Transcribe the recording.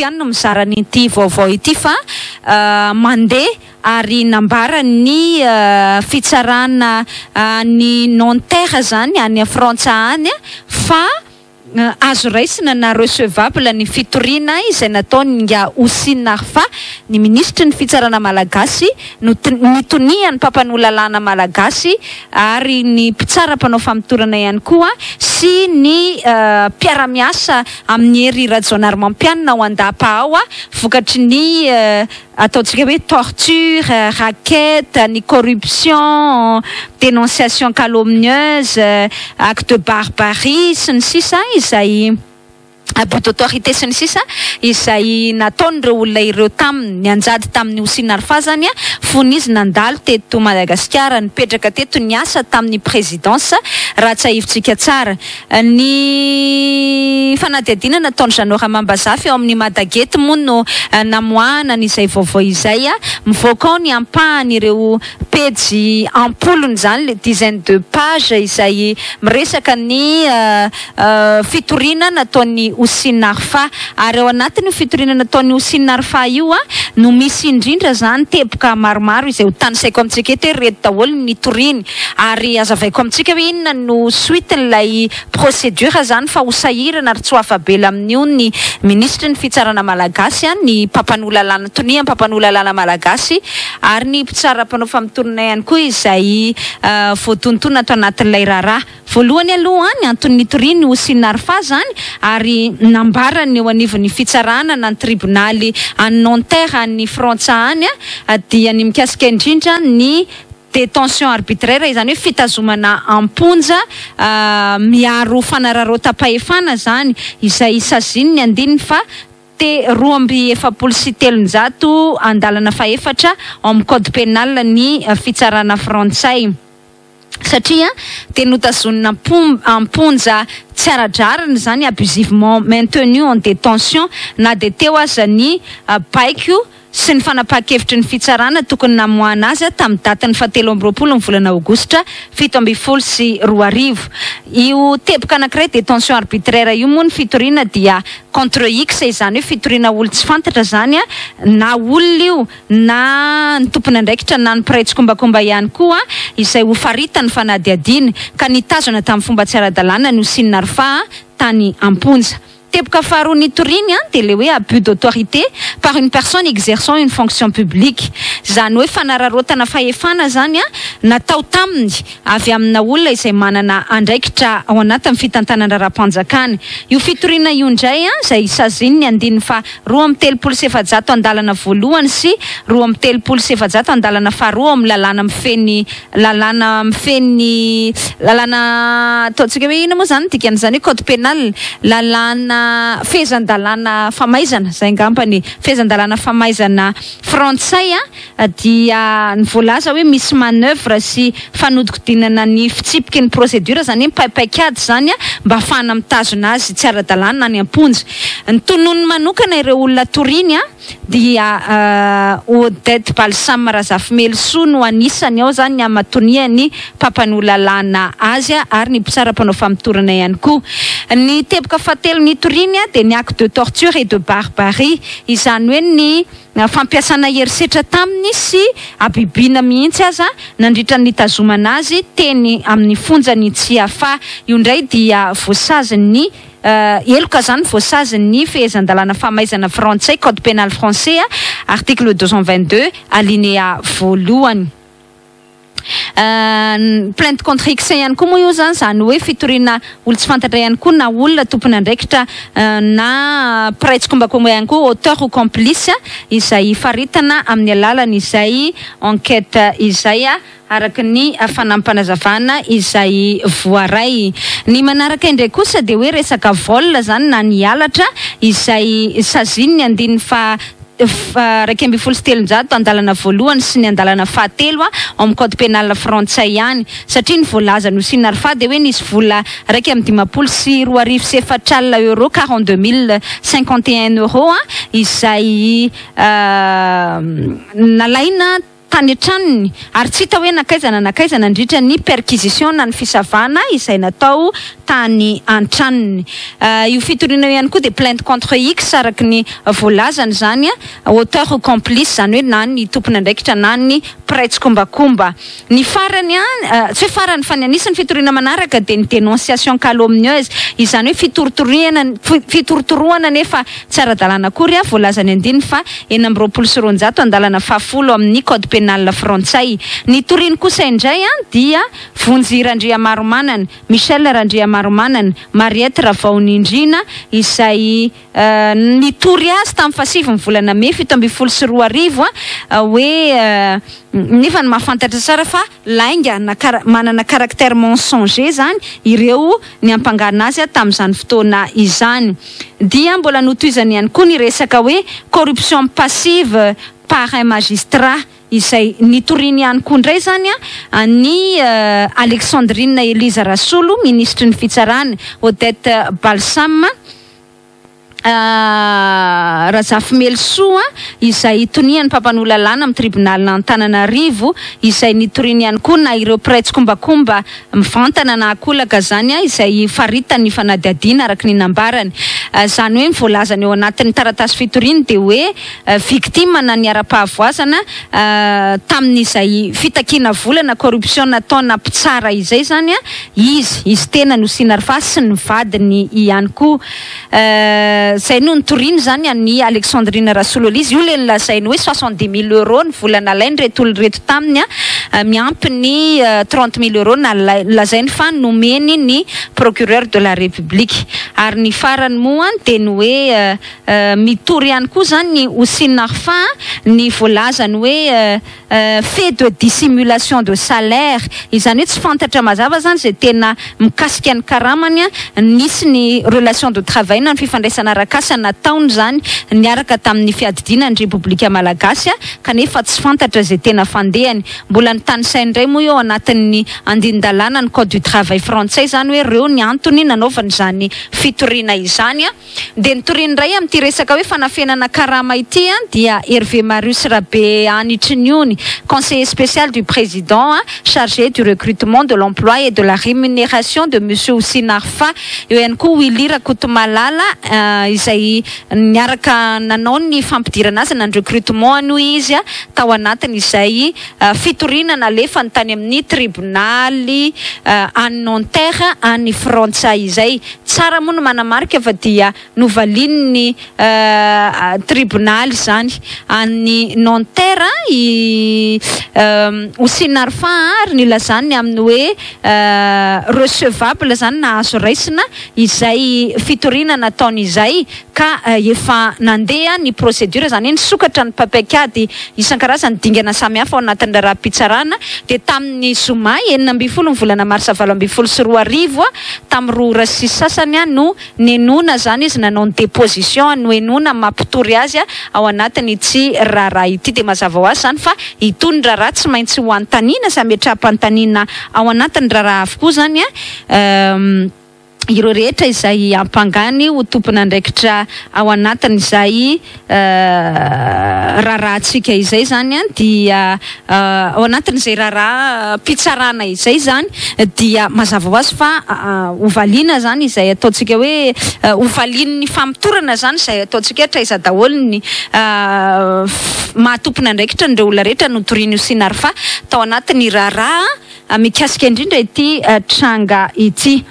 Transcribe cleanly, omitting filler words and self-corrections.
ihany no mizara n'ity vaovao ity fa mandeha ary nambara ny fitsarana ny non-terre zany any frantsay any fa azo raisina na recevable ny fitoriana izay nataony nga Houcine Arfa ny ministra ny fitsarana malagasy nitoniany mpampanololalana malagasy ary ny mpitsara mpanao famitorana ihany koa sy ny mpiara-miasa amin'ny hery rajonarymampianina ao andapa ao vokatry ny ataontsika hoe torture, raquette, ny corruption, dénonciation calomnieuse, acte de barbarie sy ny sisa izay abus d'autorité sy ny sisa izay nataon'ireo olona ireo taminy anjady tamin'ny Houcine Arfa zany fony izy nandalo teto Madagasikara nipetraka teto niasa tamin'ny présidence raha tsy ahivitsika tsara ny fanadihadiana nataony Janora Mambazafy eo amin'ny Madagety moa no namoahana n'izay vaovao izay mivoaka ao ny ampahany ireo pejy ampolony zany le dizaine de page izay miresaka ny fitoriana nataony Houcine Arfa ary ao anatin'ny fitoriana nataony Houcine Arfa io no misy indrindra zany teboka maromaro izay ho tanisaiko amintsika eto reto daholo ny toriny ary azavaiko amintsika hoe inona no suiten'ilay procédure zany fa ho sahirana ary tsy ho afabela amin'io ny ministra ny fitsarana malagasy ny mpampanolalana tonia mpampanolalana malagasy ary ny mpitsara mpanao famitorana ihany koa izay voatontoana ato anatin'ilay raharaha voalohany aloha ny antony toriny Houcine Arfa zany ary nambarany eo anivon'ny fitsarana na ny tribunaly any non-terre any frantsay any dia ny mikasika indrindra ny détention arbitraire izany hoe fitazomana amponja miaro fanararotapahefana zany izay saziny ny andininy fa roamby efapolo sy telonjato andalana faefatra amin'ny code pénal ny fitsarana frantsay satria dia notazonina amponja tsy aradrarany zany abusivement maintenu en détention na dia teo aza ny baiko sy ny fanapahan-kevitry ny fitsarana tokony namoahana azy tamin'ny datany 17 ny volana aogositra 17 sy 2000 io teboka anankiray détention arbitraire io moa ny fitoriana dia contre x izany hoe fitoriana olo tsy fantatra zany na olona io na ny tompony andraikitra na ny mpiray tsokombakomba ihany koa izay ho farita ny fanadihadiana ka nitazona tamin'ny fomba tsy ara-dalàna ny Houcine Arfa tany amponja. Teboka faharoa ny toriny dia le hoe abus d'autorité par une personne exerçant une fonction publique zany hoe fanararotana fahefana zany natao taminy avy amina olona izay manana andraikitra ao anatin'ny fitantanana raha-mpanjakana io fitoriana io indray izay saziny ny andininy fa 2.700 andalana voalohany sy 2.700 andalana faharoa amin'ny lalàna ataontsika hoe ina moa zany dikan'izany hoe code pénal lalàna fehezan-dalàna famaizana zay ngambany fehezan-dalàna famaizana frantsay dia ny voalaza hoe misy manœuvre sy fanodikodinana ny fitsipiky ny procédure zany hoe mipaipaikiady zany mba ahafahana mitazona azy tsy ara-dalàna ny amponja ny tonony manokana ireo olona toriny dia Odette Balsam Razafimelisoa no anisany ao zany amatonia ny mpampanolalana azy ary ny mpitsara mpanao famitorana ihany koa ny teboka fahatelo ny toriny dia ny acte de torture et de barbarie izany hoe ny fampiasana herisetra taminy sy abibina mihitsy aza nandritra ny tazomana azy teny amin'ny fonjany tsy hafa io indray dia voasaziny eloka zany voasaziny fehezan-dalàna famaizana frantsay code pénal français article 222 alinéa voalohany plainte contre x ihany koa moa io zany hoe fitoriana olo tsy fantatra ihany koa na olona tompony andraikitra na mpiray tsokombakomba ihany koa auteur ou complice izay faritana amin'ny alalany izay enquête izay araky ny fanampanazavana izay voaray ny manaraka indray kosa dia hoe resaka vol zany na ny halatra izay saziny ny andininy fa 2.700 andalana voalohany sy ny andalana fahatelo amin'ny code pénal frantsay ihany satria ny voalaza ny Houcine Arfa dia hoe nisy vola 2.5 sy 2.400 euro 42 051 euro izay nalaina tany an-tranony ary tsy hita hoe nakaizana ndritra ny perquisition na ny fisavana izay natao tany an-tranony. Io fitoriana ihany koa de plainte contre X araky ny voalazany zany auteur complice zany hoe na ny tompony andraikitra na ny prêtre kombakomba. Ny farany tsy hoe farany fa ny anisan'ny fitoriana manaraka de ny dénonciation calomnieuse izany hoe fitorotoroana nefa tsy ara-dalàna akory voalazany andiny fa 920 andalana 10 amin'ny code pénal frantsay. Ny toriny kosa indray dia Vonjy Randria Maromanana, Michel Randria Maromanana, Mariette Ravaonindrina izay nitory azy tamin'ny fasivy volana May 2024 hoe nefa mahafantatra tsara fa lainga manana caractère mensonger zany ireo ny ampangana azy tamin'izany fotoana izany. Dia mbola notoizany ihany koa ny resaka hoe corruption passive par un magistrat izay nitoriny ihany koa ndray zany ny Alexandrine Elisa Rasolo, ministre ny fitsarana, Odette Balsam, Razafy Melosoa izay tonian'ny mpampanola lalàna amin'ny tribunal Antananarivo izay nitoriny ihany koa na ireo prêtre kombakomba mivantana na akolaka zany izay faritany fanadiadiana araky ny nambarany. Zany hoe mivoalazany eo anatin'ny taratasy fitoriany de hoe victime na ny ara-pahavoazana tamin'izay fitakiana vola na corruption nataona mpitsara izay zany izy tena no Houcine Arfa sy ny vadiny ihany koa. Zay no nitoriny zany ny Alexandrine Rasolo izy io le nilazainy hoe 70 000 euros ny volana alainy reto taminy miampy ny 30 000 euros na lazainy fa nomeny ny procureur de la République. Ary ny farany moa de ny hoe mitory ihany koa zany ny Houcine Arfa ny voalazany hoe fait de dissimulation de salaire izany hoe tsy fantatra mazava zany zay tena mikasika ny karamany nisy ny relation de travail na ny fifandraisana arakasa nataony zany niaraka tamin'ny fiadidinan'ny Repoblika Malagasy kanefa tsy fantatra zay tena fandehany. Mbola ny tanisainy indray moa eo anatin'ny andindalàna ny code du travail frantsay zany hoe reo ny antony nanaovany zany fitoriana izany. De nitoriany indray amin'ity resaka hoe fanafenana karama ity dia Hervé Marius Rabé Anitriniony, conseiller spécial du président chargé du recrutement, de l'emploi et de la rémunération de monsieur Houcine Arfa. Eo ihany koa Willy Rakotomalala izay niaraka nanao ny fampidirana azy nan recrutement no izy tao anatiny izay fitoriana nalefa ny tany amin'ny tribunaly any Nanterre any frantsay izay. Tsara moa no manamarika fa dia novalin'ny tribunaly zany any Nanterre Houcine Arfa ary nilazany amin'ny hoe recevable zany na azo raisina izay fitoriana nataony izay ka efa nandeha ny procédure zany ny sokatra ny papiakady isan-karazany dingana samihafa ao anatin'ny raha-pitsarana. De tamin'ny zoma 9 volana marsa 2024 tamin'ny 2 ora sy sasany no nenona zany izy nanao ny déposition no enona mampitory azy ao anatiny ity raharaha ity. De mazava ho azy zany fa itony raharaha tsy maintsy ho antanina sa metrapantanina ao anatin'ny raharaha avokoa zany ireo rehetra izay ampangany ho tompona andraikitra ao anatin'izay raharahantsika izay zany dia ao anatin'izay raharaha pitsarana izay zany dia mazava ho azy fa hovaliana zany izay ataontsika hoe hovalian'ny famitorana zany izay ataontsika traiza daholo ny mahatompona andraikitra nireo olona rehetra notoriny Houcine Arfa tao anatin'ny raharaha mikasika indrindra ity tranga ity.